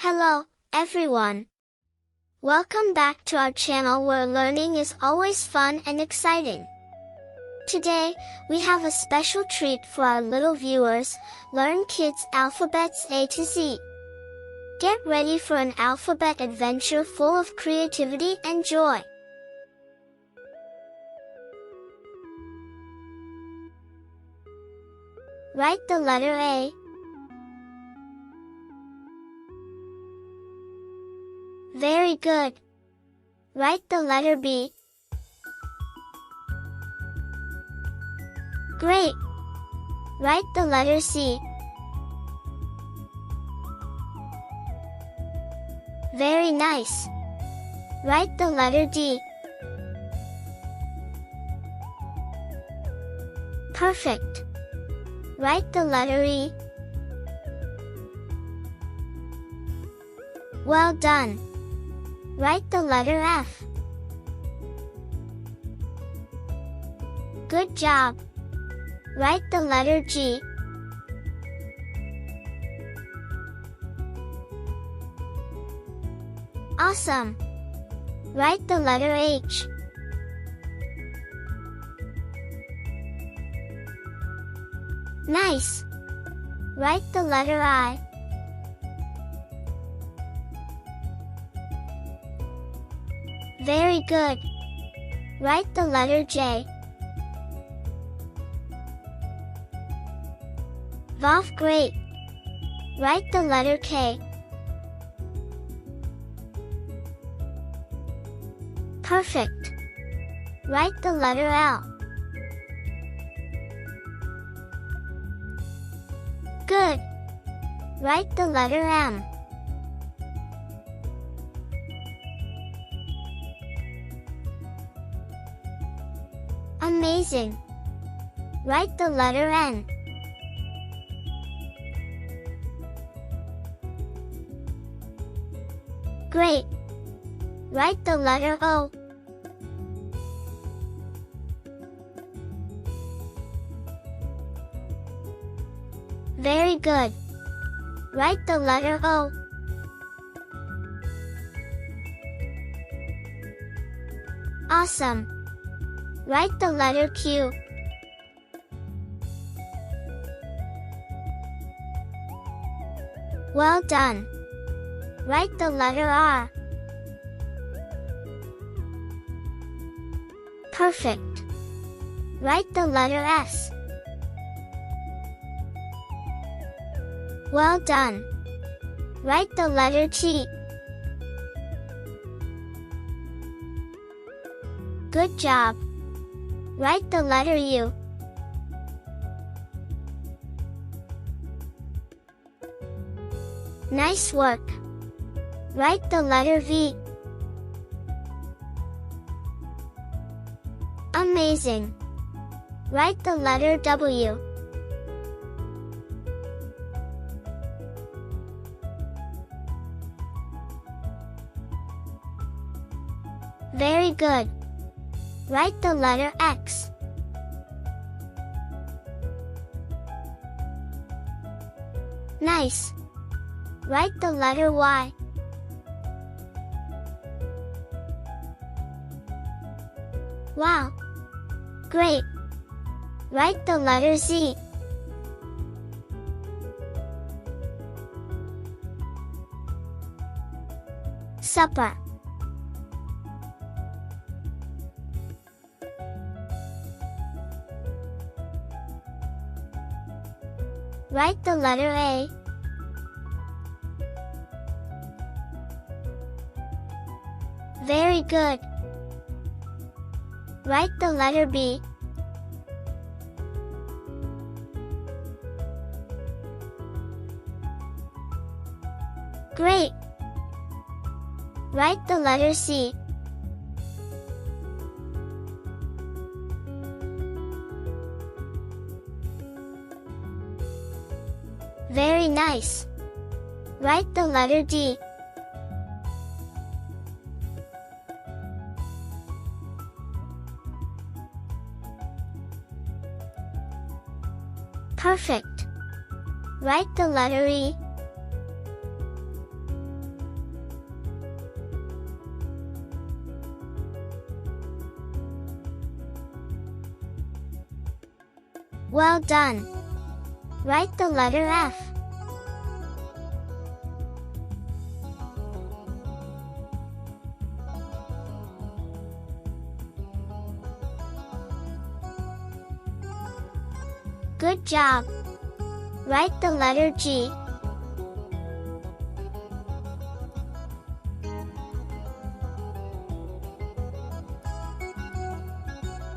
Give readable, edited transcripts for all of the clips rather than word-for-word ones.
Hello, everyone. Welcome back to our channel where learning is always fun and exciting. Today, we have a special treat for our little viewers, Learn Kids Alphabets A to Z. Get ready for an alphabet adventure full of creativity and joy. Write the letter A. Very good. Write the letter B. Great. Write the letter C. Very nice. Write the letter D. Perfect. Write the letter E. Well done. Write the letter F. Good job. Write the letter G. Awesome. Write the letter H. Nice. Write the letter I. Very good. Write the letter J. Wow, great. Write the letter K. Perfect. Write the letter L. Good. Write the letter M. Amazing. Write the letter N. Great. Write the letter O. Very good. Write the letter O. Awesome. Write the letter Q. Well done. Write the letter R. Perfect. Write the letter S. Well done. Write the letter T. Good job. Write the letter U. Nice work. Write the letter V. Amazing. Write the letter W. Very good. Write the letter X. Nice. Write the letter Y. Wow. Great. Write the letter Z. Supper. Write the letter A. Very good. Write the letter B. Great. Write the letter C. Very nice. Write the letter D. Perfect. Write the letter E. Well done. Write the letter F. Good job. Write the letter G.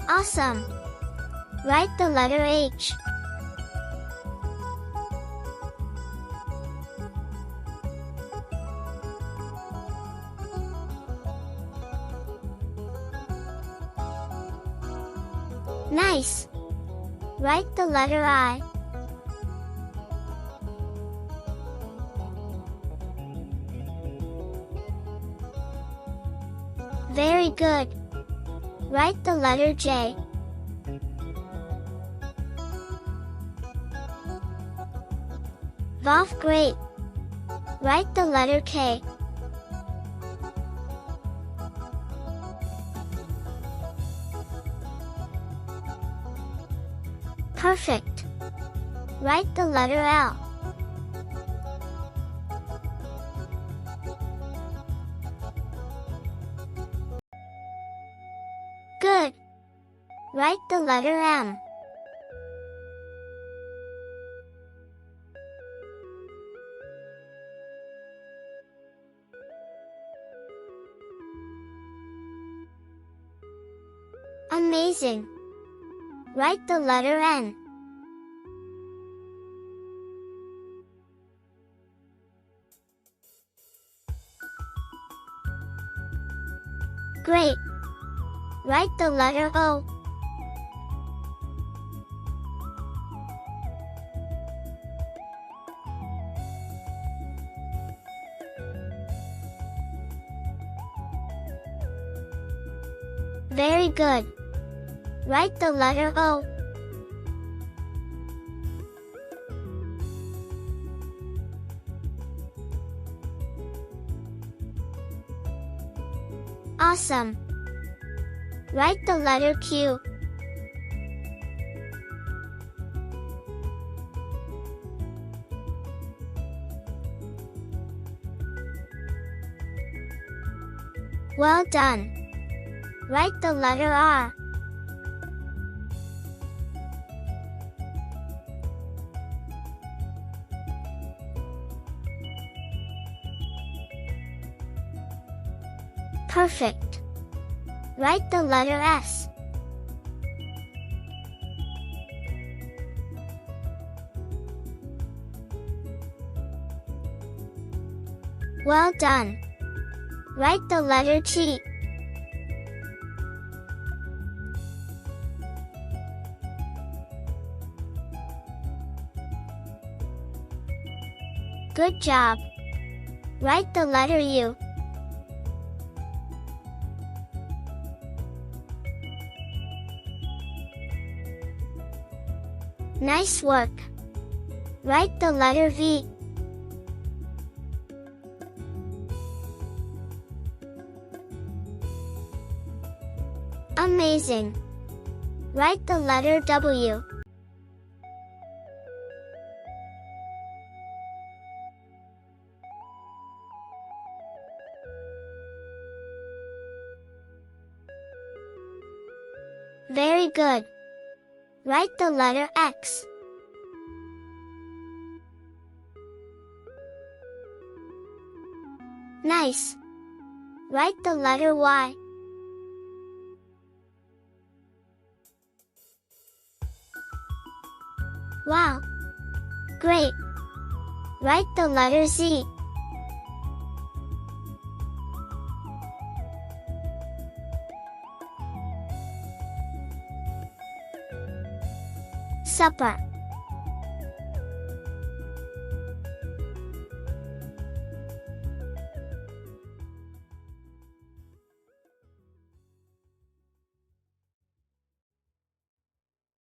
Awesome. Write the letter H. Nice. Write the letter I. Very good. Write the letter J. Wow, great. Write the letter K. Perfect. Write the letter L. Good. Write the letter M. Amazing. Write the letter N. Great. Write the letter O. Very good. Write the letter O. Awesome. Write the letter Q. Well done. Write the letter R. Perfect. Write the letter S. Well done. Write the letter T. Good job. Write the letter U. Nice work. Write the letter V. Amazing. Write the letter W. Very good. Write the letter X. Nice. Write the letter Y. Wow. Great. Write the letter Z. Supper.